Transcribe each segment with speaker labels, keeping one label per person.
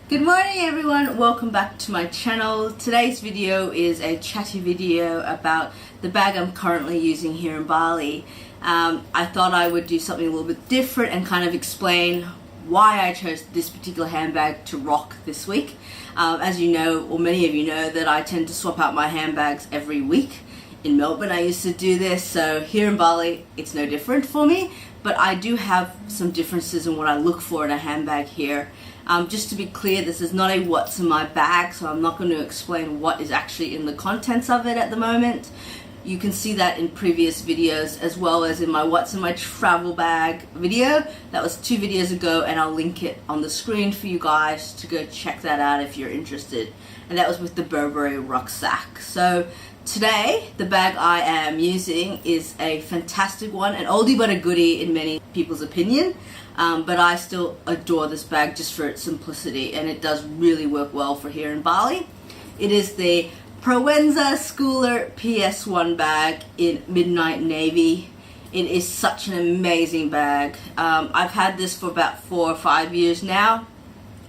Speaker 1: Good morning everyone, welcome back to my channel. Today's video is a chatty video about the bag I'm currently using here in Bali. I thought I would do something a little bit different and kind of explain why I chose this particular handbag to rock this week. As you know, or many of you know, that I tend to swap out my handbags every week. In Melbourne I used to do this, so here in Bali it's no different for me, but I do have some differences in what I look for in a handbag here. Just to be clear, this is not a what's in my bag, so I'm not going to explain what is actually in the contents of it at the moment. You can see that in previous videos, as well as in my what's in my travel bag video. That was 2 videos ago, and I'll link it on the screen for you guys to go check that out if you're interested. And that was with the Burberry rucksack. So today, the bag I am using is a fantastic one, an oldie but a goodie in many people's opinion. But I still adore this bag just for its simplicity, and it does really work well for here in Bali. It is the Proenza Schouler PS1 bag in Midnight Navy. It is such an amazing bag. I've had this for about 4 or 5 years now,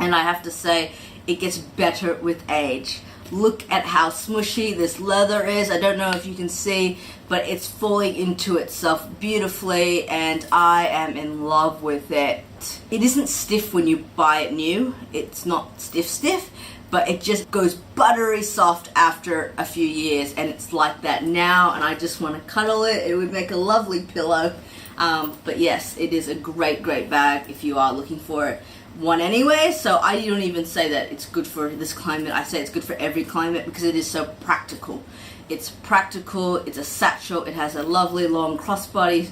Speaker 1: and I have to say it gets better with age. Look at how smushy this leather is. I don't know if you can see, but it's falling into itself beautifully, and I am in love with it. It isn't stiff when you buy it new. It's not stiff, but it just goes buttery soft after a few years, and it's like that now, and I just want to cuddle it. It would make a lovely pillow. But yes, it is a great bag if you are looking for one anyway. So I don't even say that it's good for this climate. I say it's good for every climate because it is so practical. It's practical, it's a satchel, it has a lovely long crossbody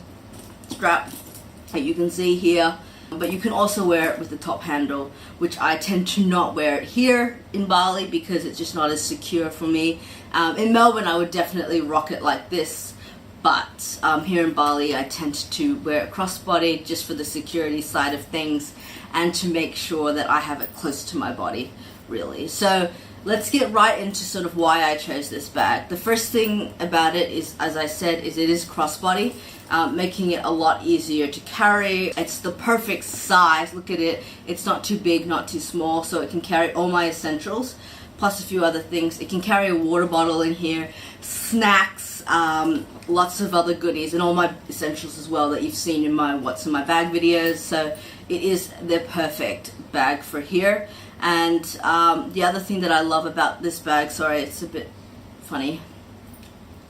Speaker 1: strap that you can see here, but you can also wear it with the top handle, which I tend to not wear it here in Bali because it's just not as secure for me. In Melbourne I would definitely rock it like this, but here in Bali I tend to wear it crossbody just for the security side of things and to make sure that I have it close to my body, really. So let's get right into sort of why I chose this bag. The first thing about it is, as I said, is it is crossbody, making it a lot easier to carry. It's the perfect size. Look at it. It's not too big, not too small, so it can carry all my essentials, plus a few other things. It can carry a water bottle in here, snacks, lots of other goodies, and all my essentials as well that you've seen in my what's in my bag videos. So it is the perfect bag for here. And the other thing that I love about this bag, sorry it's a bit funny,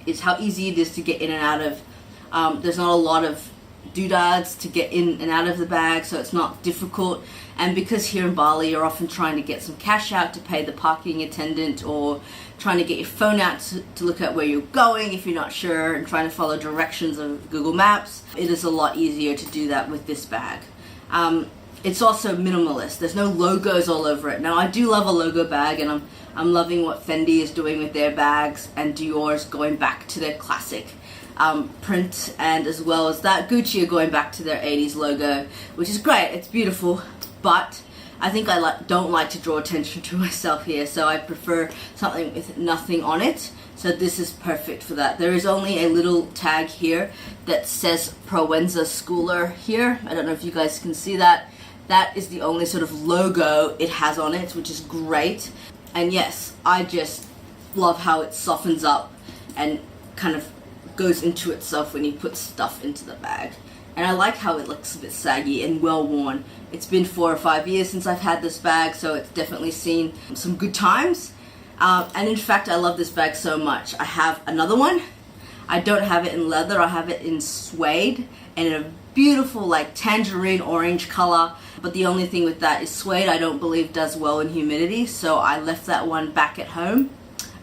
Speaker 1: is how easy it is to get in and out of. There's not a lot of doodads to get in and out of the bag, so it's not difficult. And because here in Bali you're often trying to get some cash out to pay the parking attendant, or trying to get your phone out to look at where you're going if you're not sure, and trying to follow directions of Google Maps, it is a lot easier to do that with this bag. It's also minimalist. There's no logos all over it. Now I do love a logo bag, and I'm loving what Fendi is doing with their bags, and Dior's going back to their classic print, and as well as that Gucci are going back to their 80s logo, which is great. It's beautiful, but I think I don't like to draw attention to myself here, so I prefer something with nothing on it. So this is perfect for that. There is only a little tag here that says Proenza Schouler here. I don't know if you guys can see that. That is the only sort of logo it has on it, which is great. And yes, I just love how it softens up and kind of goes into itself when you put stuff into the bag. And I like how it looks a bit saggy and well worn. It's been 4 or 5 years since I've had this bag, so it's definitely seen some good times. And in fact, I love this bag so much. I have another one. I don't have it in leather, I have it in suede, and in a beautiful like tangerine orange color. But the only thing with that is suede I don't believe does well in humidity, so I left that one back at home.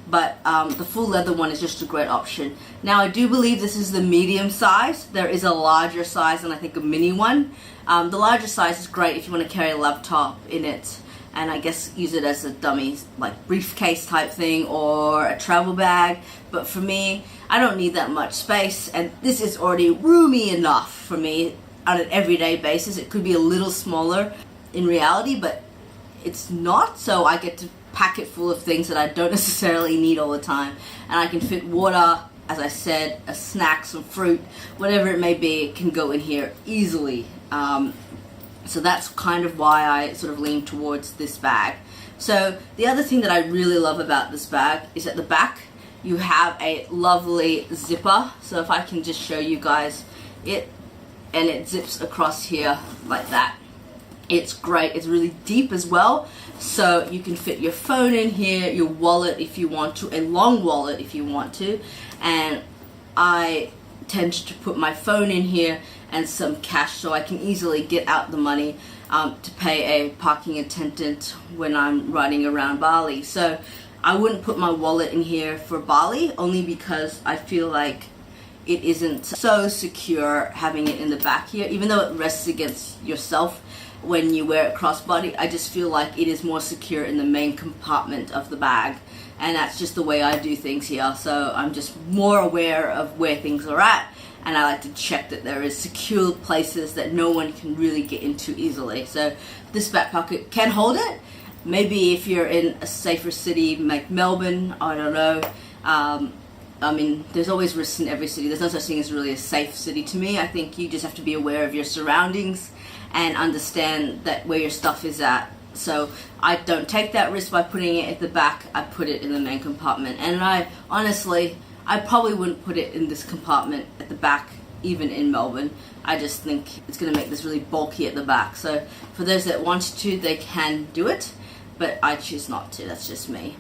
Speaker 1: But the full leather one is just a great option. Now I do believe this is the medium size. There is a larger size and I think a mini one. The larger size is great if you want to carry a laptop in it, and I guess use it as a dummy like briefcase type thing or a travel bag. But for me, I don't need that much space, and this is already roomy enough for me on an everyday basis. It could be a little smaller in reality, but it's not, so I get to pack it full of things that I don't necessarily need all the time, and I can fit water, as I said, a snack, some fruit, whatever it may be, it can go in here easily. So that's kind of why I sort of lean towards this bag. So the other thing that I really love about this bag is at the back you have a lovely zipper. So if I can just show you guys it, and it zips across here like that. It's great. It's really deep as well, so you can fit your phone in here, your wallet if you want to, a long wallet if you want to, and I tend to put my phone in here and some cash so I can easily get out the money to pay a parking attendant when I'm riding around Bali. So I wouldn't put my wallet in here for Bali, only because I feel like it isn't so secure having it in the back here, even though it rests against yourself when you wear it crossbody. I just feel like it is more secure in the main compartment of the bag, and that's just the way I do things here. So I'm just more aware of where things are at, and I like to check that there is secure places that no one can really get into easily. So this back pocket can hold it. Maybe if you're in a safer city like Melbourne, I don't know. I mean, there's always risks in every city. There's no such thing as really a safe city to me. I think you just have to be aware of your surroundings and understand that where your stuff is at. So I don't take that risk by putting it at the back. I put it in the main compartment. And I probably wouldn't put it in this compartment at the back, even in Melbourne. I just think it's going to make this really bulky at the back. So for those that want to, they can do it, but I choose not to. That's just me.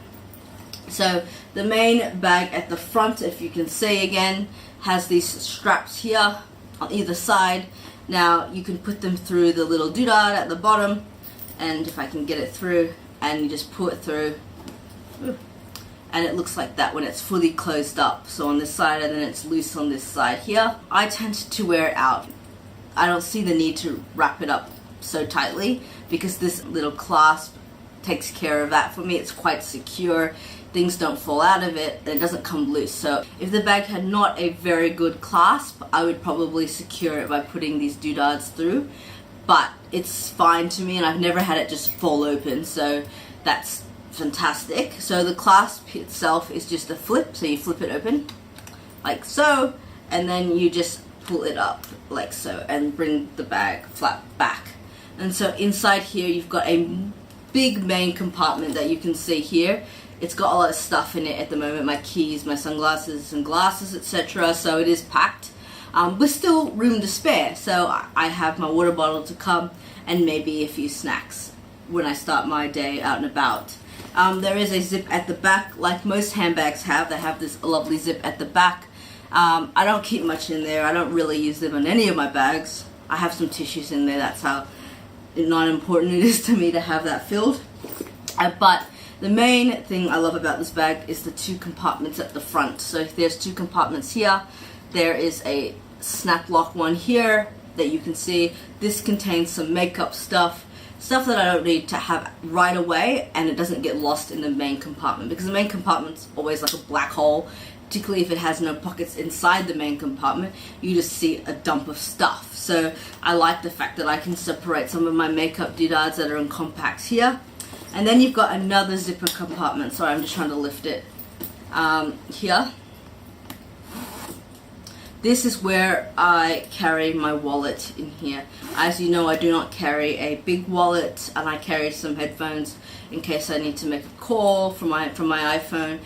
Speaker 1: So the main bag at the front, if you can see again, has these straps here on either side. Now you can put them through the little doodad at the bottom, and if I can get it through, and you just pull it through, and it looks like that when it's fully closed up. So on this side, and then it's loose on this side here. I tend to wear it out. I don't see the need to wrap it up so tightly because this little clasp takes care of that for me. It's quite secure. Things don't fall out of it, and it doesn't come loose. So if the bag had not a very good clasp, I would probably secure it by putting these doodads through, but it's fine to me, and I've never had it just fall open, so that's fantastic. So the clasp itself is just a flip, so you flip it open like so, and then you just pull it up like so and bring the bag flat back. And so inside here you've got a big main compartment that you can see here. It's got a lot of stuff in it at the moment, my keys, my sunglasses and glasses, etc. So it is packed, but still room to spare. So I have my water bottle to come, and maybe a few snacks when I start my day out and about. There is a zip at the back, like most handbags have. They have this lovely zip at the back. I don't keep much in there. I don't really use them on any of my bags. I have some tissues in there. That's how not important it is to me to have that filled. But the main thing I love about this bag is the two compartments at the front. So if there's two compartments here, there is a snap lock one here that you can see. This contains some makeup stuff that I don't need to have right away, and it doesn't get lost in the main compartment, because the main compartment's always like a black hole, particularly if it has no pockets inside the main compartment. You just see a dump of stuff. So I like the fact that I can separate some of my makeup doodads that are in compacts here. And then you've got another zipper compartment. Sorry, I'm just trying to lift it. Here. This is where I carry my wallet in here. As you know, I do not carry a big wallet, and I carry some headphones in case I need to make a call from my iPhone,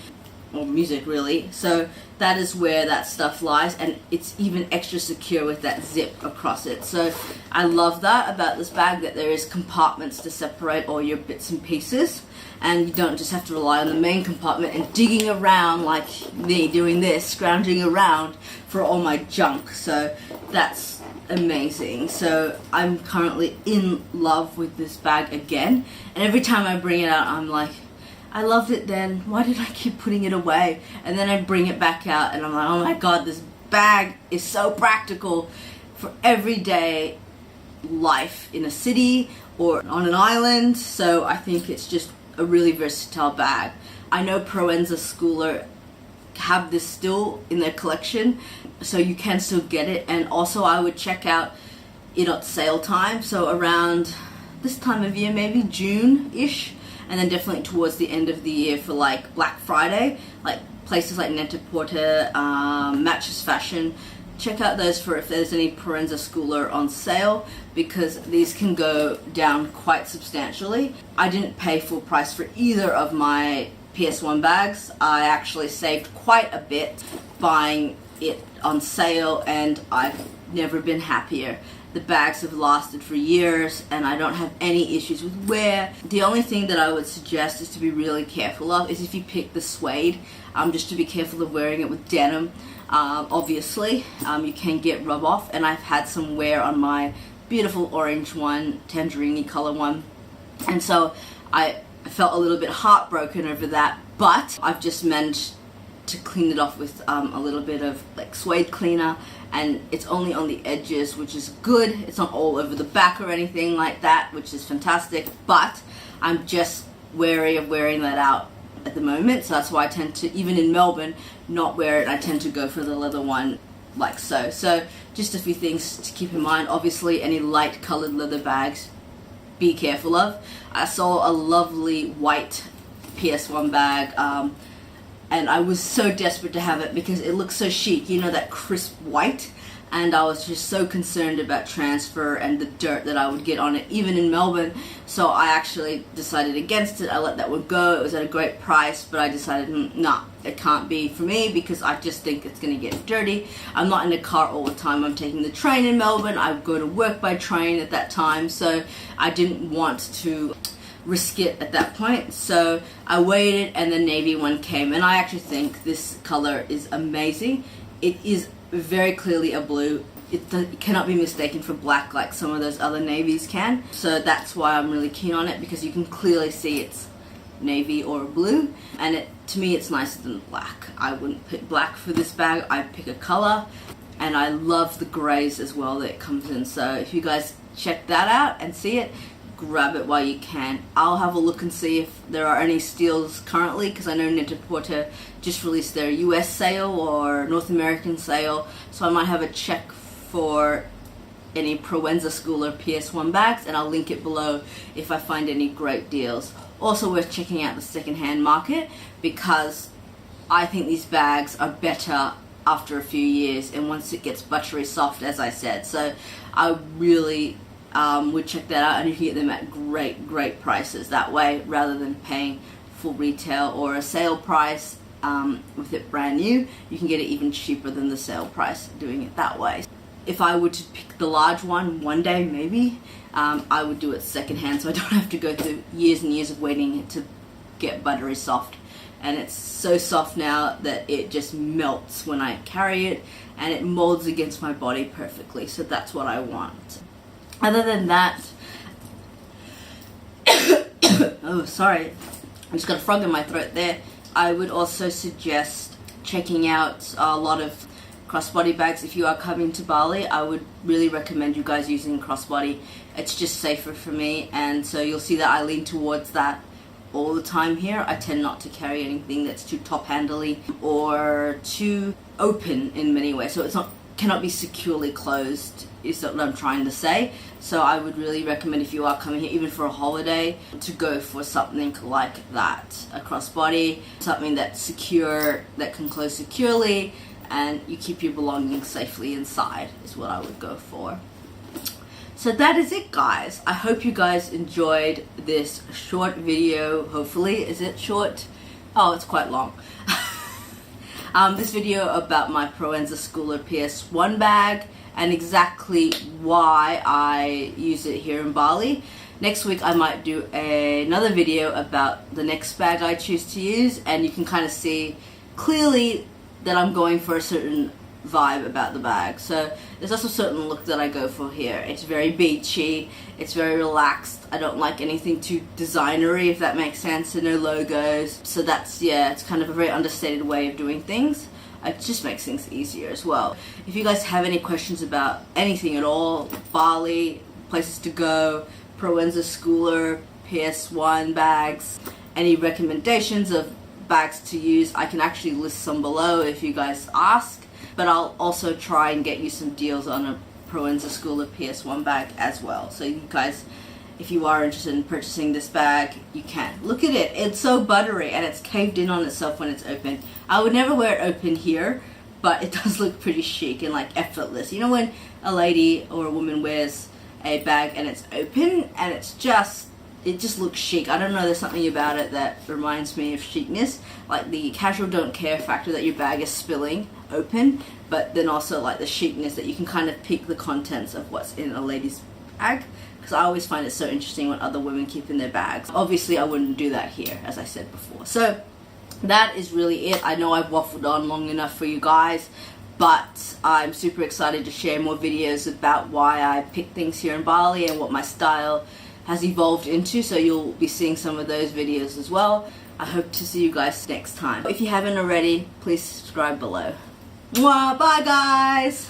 Speaker 1: or music really. So that is where that stuff lies, and it's even extra secure with that zip across it. So I love that about this bag, that there is compartments to separate all your bits and pieces, and you don't just have to rely on the main compartment and digging around like me doing this, scrounging around for all my junk. So that's amazing. So I'm currently in love with this bag again, and every time I bring it out I'm like, I loved it then, why did I keep putting it away? And then I bring it back out and I'm like, oh my god, this bag is so practical for everyday life in a city or on an island. So I think it's just a really versatile bag. I know Proenza Schouler have this still in their collection, so you can still get it. And also I would check out it at sale time, so around this time of year, maybe June-ish, and then definitely towards the end of the year for like Black Friday, like places like Net-a-Porter, Matches Fashion, check out those for if there's any Proenza Schouler on sale, because these can go down quite substantially. I didn't pay full price for either of my PS1 bags. I actually saved quite a bit buying it on sale, and I've never been happier. The bags have lasted for years and I don't have any issues with wear. The only thing that I would suggest is to be really careful of is if you pick the suede, just to be careful of wearing it with denim. Obviously, you can get rub off, and I've had some wear on my beautiful orange one, tangerine color one, and so I felt a little bit heartbroken over that, but I've just managed to clean it off with a little bit of like suede cleaner, and it's only on the edges, which is good. It's not all over the back or anything like that, which is fantastic, but I'm just wary of wearing that out at the moment, so that's why I tend to, even in Melbourne, not wear it. I tend to go for the leather one like so. So just a few things to keep in mind. Obviously, any light colored leather bags, be careful of. I saw a lovely white PS1 bag, and I was so desperate to have it because it looks so chic, you know, that crisp white, and I was just so concerned about transfer and the dirt that I would get on it, even in Melbourne, so I actually decided against it. I let that one go. It was at a great price, but I decided, nah, it can't be for me because I just think it's going to get dirty. I'm not in a car all the time. I'm taking the train in Melbourne. I go to work by train at that time, so I didn't want to risk it at that point, so I waited, and the navy one came, and I actually think this color is amazing. It is very clearly a blue. It cannot be mistaken for black like some of those other navies can, so that's why I'm really keen on it, because you can clearly see it's navy or blue, and to me it's nicer than black. I wouldn't pick black for this bag. I'd pick a color, and I love the grays as well that it comes in, so if you guys check that out and see it, grab it while you can. I'll have a look and see if there are any steals currently, because I know Net-a-Porter just released their US sale or North American sale, so I might have a check for any Proenza Schouler PS1 bags, and I'll link it below if I find any great deals. Also worth checking out the secondhand market, because I think these bags are better after a few years and once it gets buttery soft, as I said, so I really would check that out, and you can get them at great prices that way, rather than paying full retail or a sale price with it brand new. You can get it even cheaper than the sale price doing it that way. If I were to pick the large one day, maybe I would do it secondhand, so I don't have to go through years and years of waiting to get buttery soft. And it's so soft now that it just melts when I carry it, and it molds against my body perfectly, so that's what I want. Other than that, oh sorry, I just got a frog in my throat there. I would also suggest checking out a lot of crossbody bags. If you are coming to Bali, I would really recommend you guys using crossbody. It's just safer for me, and so you'll see that I lean towards that all the time here. I tend not to carry anything that's too top handly or too open in many ways, so it's cannot be securely closed, is what I'm trying to say. So I would really recommend, if you are coming here even for a holiday, to go for something like that, a crossbody, something that's secure, that can close securely, and you keep your belongings safely inside, is what I would go for. So that is it, guys. I hope you guys enjoyed this short video. Hopefully. Is it short? Oh, it's quite long. This video about my Proenza Schouler PS1 bag and exactly why I use it here in Bali. Next week I might do another video about the next bag I choose to use, and you can kind of see clearly that I'm going for a certain vibe about the bag. So there's also a certain look that I go for here. It's very beachy, it's very relaxed. I don't like anything too designery, if that makes sense, and no logos. So that's, yeah, it's kind of a very understated way of doing things. It just makes things easier as well. If you guys have any questions about anything at all, Bali, places to go, Proenza Schouler PS1 bags, any recommendations of bags to use, I can actually list some below if you guys ask. But I'll also try and get you some deals on a Proenza Schouler PS1 bag as well. So you guys, if you are interested in purchasing this bag, you can. Look at it. It's so buttery, and it's caved in on itself when it's open. I would never wear it open here, but it does look pretty chic and like effortless. You know when a lady or a woman wears a bag and it's open and it just looks chic. I don't know, there's something about it that reminds me of chicness, like the casual don't care factor that your bag is spilling open, but then also like the chicness that you can kind of pick the contents of what's in a lady's bag, because I always find it so interesting when other women keep in their bags. Obviously I wouldn't do that here, as I said before. So that is really it. I know I've waffled on long enough for you guys, but I'm super excited to share more videos about why I pick things here in Bali and what my style has evolved into, so you'll be seeing some of those videos as well. I hope to see you guys next time. If you haven't already, please subscribe below. Mwah, bye guys!